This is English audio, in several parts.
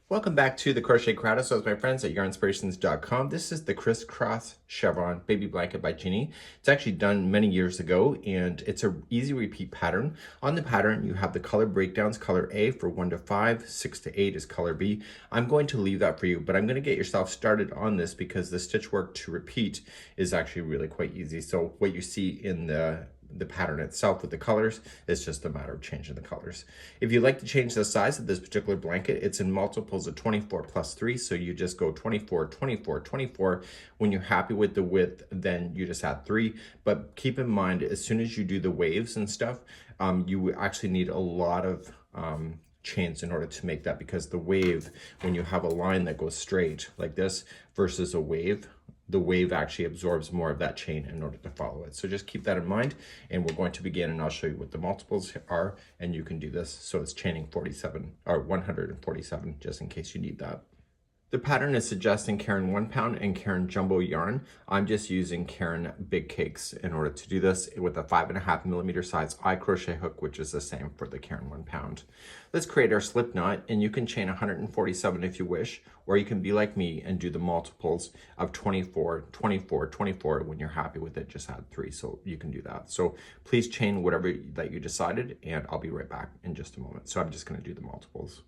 Welcome back to the Crochet Crowd. So, as my friends at yarnspirations.com, this is the Crisscross Chevron Baby Blanket by Jeanne. It's actually done many years ago, and it's an easy repeat pattern. On the pattern, you have the color breakdowns, color A for 1 to 5, 6 to 8 is color B. I'm going to leave that for you, but I'm going to get yourself started on this because the stitch work to repeat is actually really quite easy. So what you see in the pattern itself with the colors, it's just a matter of changing the colors. If you'd like to change the size of this particular blanket, it's in multiples of 24 plus 3, so you just go 24, 24, 24. When you're happy with the width, then you just add 3. But keep in mind, as soon as you do the waves and stuff, you actually need a lot of chains in order to make that, because the wave, when you have a line that goes straight like this versus a wave, the wave actually absorbs more of that chain in order to follow it. So just keep that in mind, and we're going to begin, and I'll show you what the multiples are, and you can do this. So it's chaining 47 or 147, just in case you need that. The pattern is suggesting Caron 1 pound and Caron Jumbo yarn. I'm just using Caron Big Cakes in order to do this with a 5.5mm size I crochet hook, which is the same for the Caron 1 pound. Let's create our slip knot, and you can chain 147 if you wish, or you can be like me and do the multiples of 24, 24, 24. When you're happy with it, just add 3, so you can do that. So please chain whatever that you decided, and I'll be right back in just a moment. So I'm just going to do the multiples.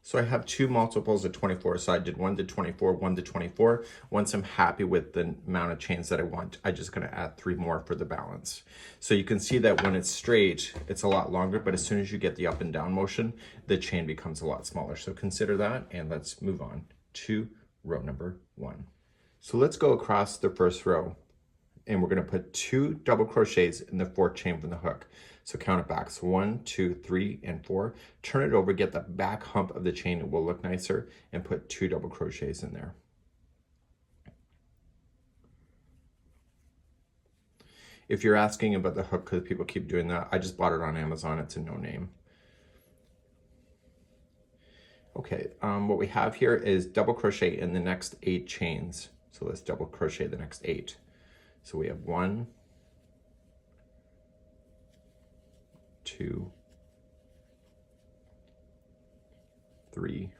So I have 2 multiples of 24, so I did 1 to 24, 1 to 24. Once I'm happy with the amount of chains that I want, I'm just gonna add 3 more for the balance. So you can see that when it's straight, it's a lot longer, but as soon as you get the up and down motion, the chain becomes a lot smaller. So consider that, and let's move on to row number 1. So let's go across the first row, and we're gonna put 2 double crochets in the 4th chain from the hook. So count it back. So 1, 2, 3, and 4. Turn it over, get the back hump of the chain. It will look nicer, and put 2 double crochets in there. If you're asking about the hook, because people keep doing that, I just bought it on Amazon. It's a no name. Okay, what we have here is double crochet in the next 8 chains. So let's double crochet the next 8. So we have 1, 2, 3,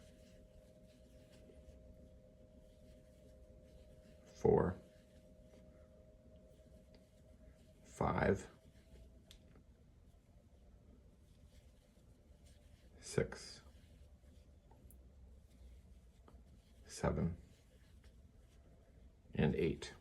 4, 5, 6, 7, and 8.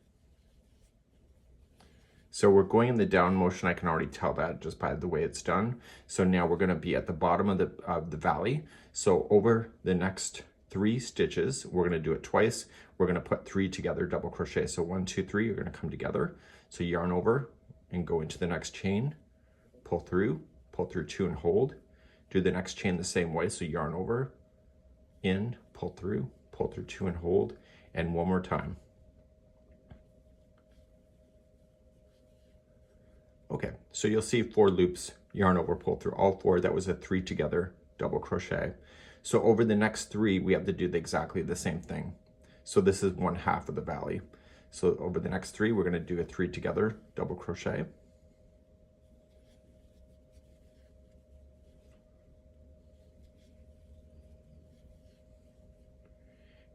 So we're going in the down motion. I can already tell that just by the way it's done. So now we're going to be at the bottom of the valley. So over the next 3 stitches, we're going to do it twice. We're going to put 3 together, double crochet. So 1, 2, 3 are going to come together. So yarn over and go into the next chain, pull through 2 and hold. Do the next chain the same way. So yarn over, in, pull through 2 and hold, and one more time. Okay, so you'll see 4 loops, yarn over, pull through all 4. That was a 3 together double crochet. So over the next 3, we have to do exactly the same thing. So this is 1/2 of the valley. So over the next 3, we're going to do a 3 together double crochet.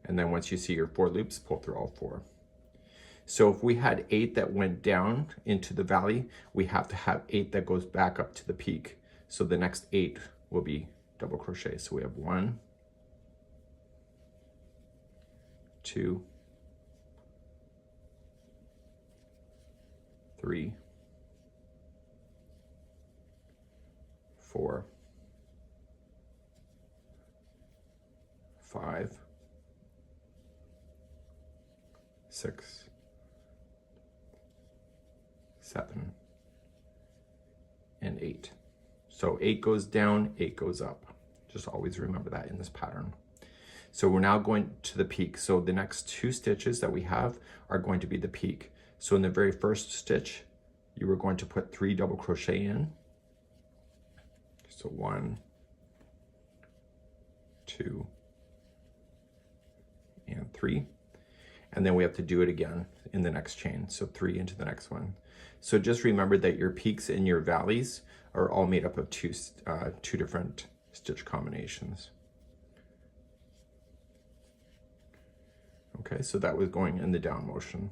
And then once you see your 4 loops, pull through all 4. So if we had 8 that went down into the valley, we have to have 8 that goes back up to the peak. So the next 8 will be double crochet. So we have 1, 2, 3, 4, 5, 6, 7, and 8. So 8 goes down, 8 goes up. Just always remember that in this pattern. So we're now going to the peak. So the next 2 stitches that we have are going to be the peak. So in the very first stitch, you are going to put 3 double crochet in. So 1, 2, and 3. And then we have to do it again in the next chain. So 3 into the next one. So just remember that your peaks and your valleys are all made up of two different stitch combinations. Okay, so that was going in the down motion.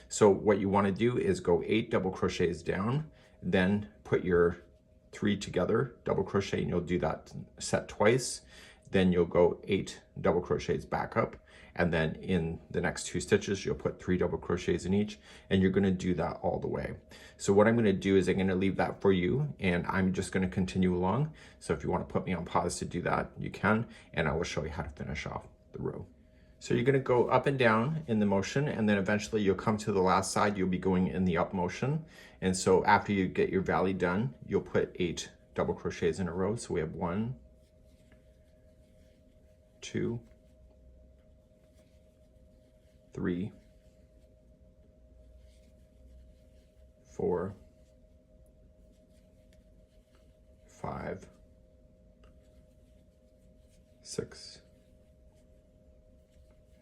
So what you want to do is go 8 double crochets down, then put your 3 together, double crochet, and you'll do that set twice. Then you'll go 8 double crochets back up, and then in the next 2 stitches you'll put 3 double crochets in each, and you're going to do that all the way. So what I'm going to do is I'm going to leave that for you, and I'm just going to continue along. So if you want to put me on pause to do that, you can, and I will show you how to finish off the row. So you're going to go up and down in the motion, and then eventually you'll come to the last side, you'll be going in the up motion. And so after you get your valley done, you'll put 8 double crochets in a row. So we have 1, 2, 3, 4, 5, 6,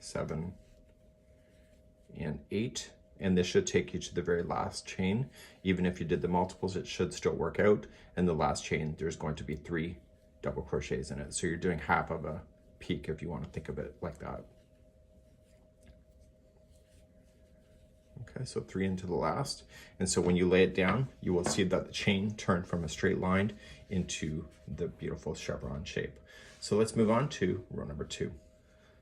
7, and 8, and this should take you to the very last chain. Even if you did the multiples, it should still work out. And the last chain, there's going to be 3 double crochets in it. So you're doing half of a peak if you want to think of it like that. Okay, so 3 into the last. And so when you lay it down, you will see that the chain turned from a straight line into the beautiful chevron shape. So let's move on to row number 2.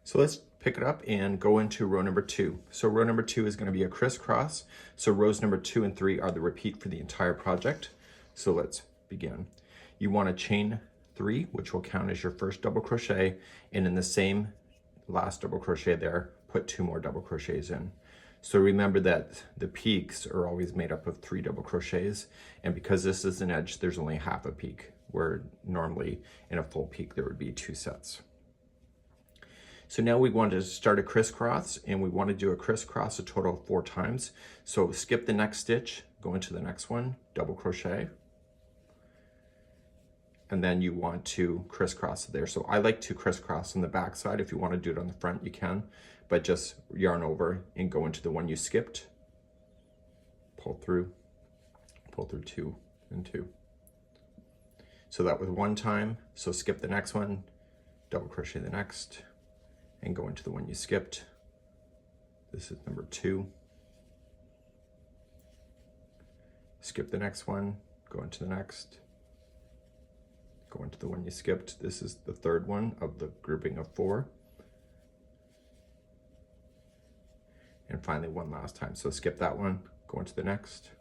So let's pick it up and go into row number 2. So row number 2 is going to be a crisscross. So rows number 2 and 3 are the repeat for the entire project. So let's begin. You want to chain 3, which will count as your first double crochet, and in the same last double crochet there, put 2 more double crochets in. So remember that the peaks are always made up of 3 double crochets, and because this is an edge, there's only half a peak, where normally in a full peak there would be 2 sets. So now we want to start a crisscross, and we want to do a crisscross a total of 4 times. So skip the next stitch, go into the next one, double crochet, and then you want to crisscross there. So I like to crisscross on the back side. If you want to do it on the front, you can, but just yarn over and go into the one you skipped, pull through 2 and 2. So that was 1 time. So skip the next one, double crochet the next, and go into the one you skipped. This is number 2. Skip the next one, go into the next, go into the one you skipped. This is the 3rd one of the grouping of 4. And finally one last time. So skip that one, go into the next,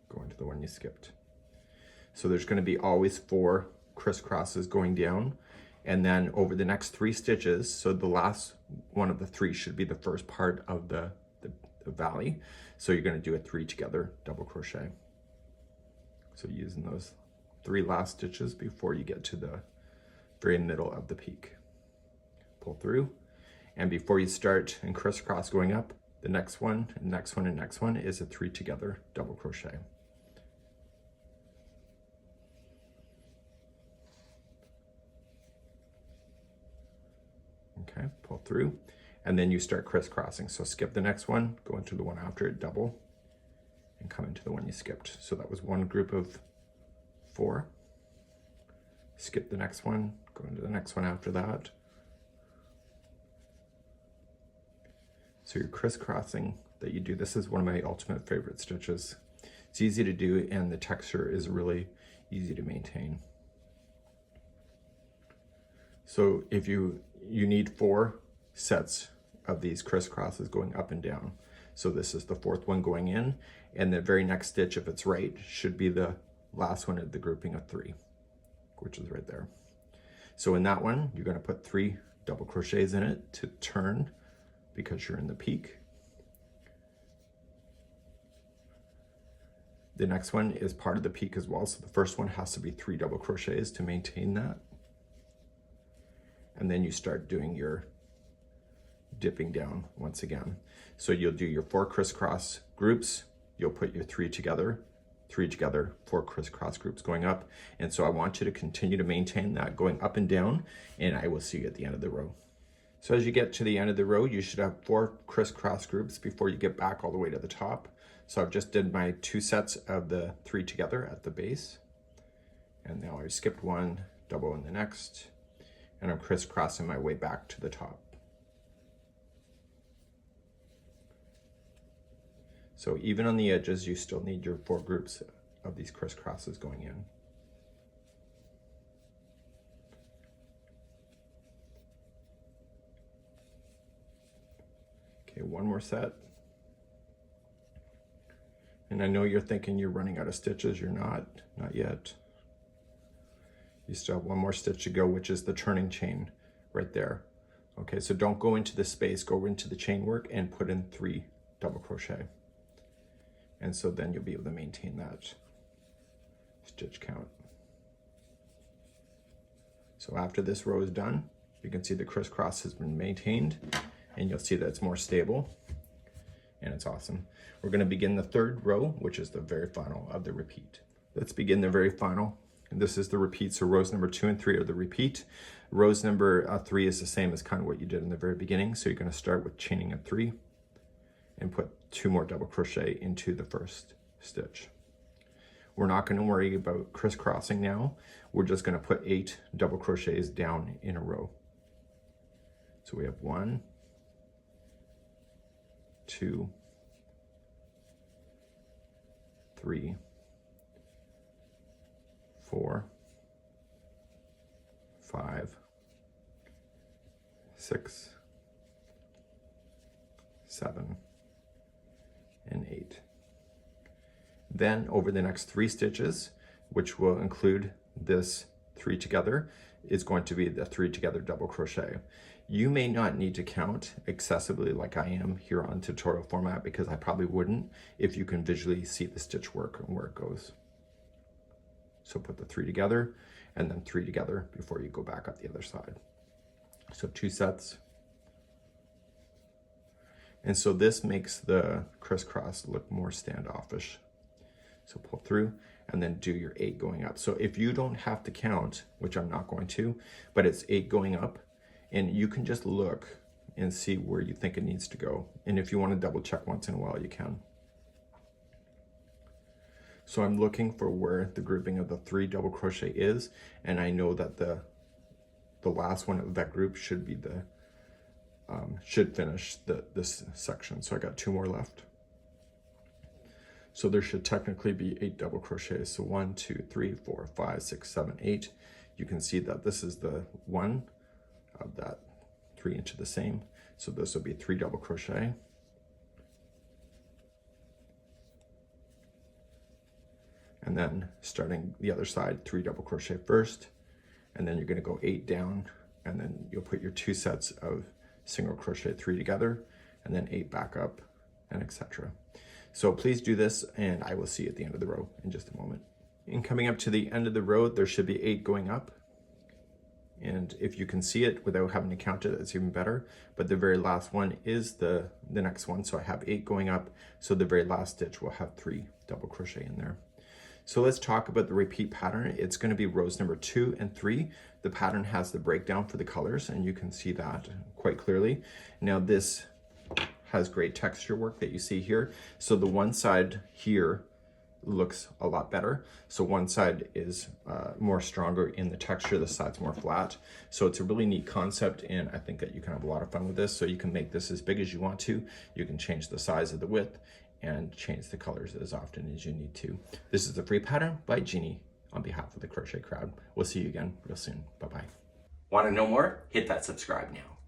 go into the one you skipped. So there's going to be always 4 crisscrosses going down, and then over the next 3 stitches, so the last one of the 3 should be the first part of the valley. So you're going to do a 3 together double crochet. So using those 3 last stitches before you get to the very middle of the peak. Pull through, and before you start and crisscross going up, the next one, and next one, and next one is a 3 together double crochet. Okay, pull through, and then you start crisscrossing. So skip the next one, go into the one after it, double, and come into the one you skipped. So that was one group of 4. Skip the next one, go into the next one after that. So your crisscrossing that you do, this is one of my ultimate favorite stitches. It's easy to do, and the texture is really easy to maintain. So if you need 4 sets of these crisscrosses going up and down. So this is the 4th one going in, and the very next stitch, if it's right, should be the last one of the grouping of 3, which is right there. So in that one, you're going to put 3 double crochets in it to turn, because you're in the peak. The next one is part of the peak as well, so the first one has to be 3 double crochets to maintain that. And then you start doing your dipping down once again. So you'll do your 4 crisscross groups, you'll put your 3 together, 4 crisscross groups going up. And so I want you to continue to maintain that going up and down, and I will see you at the end of the row. So as you get to the end of the row, you should have 4 crisscross groups before you get back all the way to the top. So I've just did my 2 sets of the 3 together at the base. And now I skipped one, double in the next, and I'm crisscrossing my way back to the top. So even on the edges, you still need your 4 groups of these crisscrosses going in. Okay, one more set. And I know you're thinking you're running out of stitches. You're not yet. You still have one more stitch to go, which is the turning chain right there. Okay, so don't go into the space, go into the chain work and put in 3 double crochet. And so then you'll be able to maintain that stitch count. So after this row is done, you can see the crisscross has been maintained, and you'll see that it's more stable, and it's awesome. We're going to begin the 3rd row, which is the very final of the repeat. Let's begin the very final. And this is the repeat, so rows number 2 and 3 are the repeat. Rows number 3 is the same as kind of what you did in the very beginning. So you're going to start with chaining at 3 and put 2 more double crochet into the first stitch. We're not going to worry about crisscrossing now. We're just going to put 8 double crochets down in a row. So we have 1, 2, 3, 4, 5, 6, 7, and 8. Then over the next 3 stitches, which will include this 3 together, is going to be the 3 together double crochet. You may not need to count excessively like I am here on tutorial format, because I probably wouldn't if you can visually see the stitch work and where it goes. So put the 3 together and then 3 together before you go back up the other side. So 2 sets. And so this makes the crisscross look more standoffish. So pull through and then do your 8 going up. So if you don't have to count, which I'm not going to, but it's 8 going up, and you can just look and see where you think it needs to go. And if you want to double check once in a while, you can. So I'm looking for where the grouping of the 3 double crochet is, and I know that the last one of that group should be the should finish this section. So I got 2 more left. So there should technically be 8 double crochets. So 1, 2, 3, 4, 5, 6, 7, 8. You can see that this is the one of that 3 into the same. So this will be 3 double crochet. And then starting the other side, 3 double crochet first, and then you're going to go 8 down, and then you'll put your 2 sets of single crochet 3 together, and then 8 back up, and etc. So please do this, and I will see you at the end of the row in just a moment. And coming up to the end of the row, there should be 8 going up. And if you can see it without having to count it, it's even better. But the very last one is the next one. So I have 8 going up. So the very last stitch will have 3 double crochet in there. So let's talk about the repeat pattern. It's going to be rows number 2 and 3. The pattern has the breakdown for the colors, and you can see that quite clearly. Now this has great texture work that you see here. So the one side here looks a lot better. So one side is more stronger in the texture, the side's more flat. So it's a really neat concept, and I think that you can have a lot of fun with this. So you can make this as big as you want to. You can change the size of the width and change the colors as often as you need to. This is the free pattern by Jeanne on behalf of the crochet crowd. We'll see you again real soon. Bye-bye. Want to know more? Hit that subscribe now.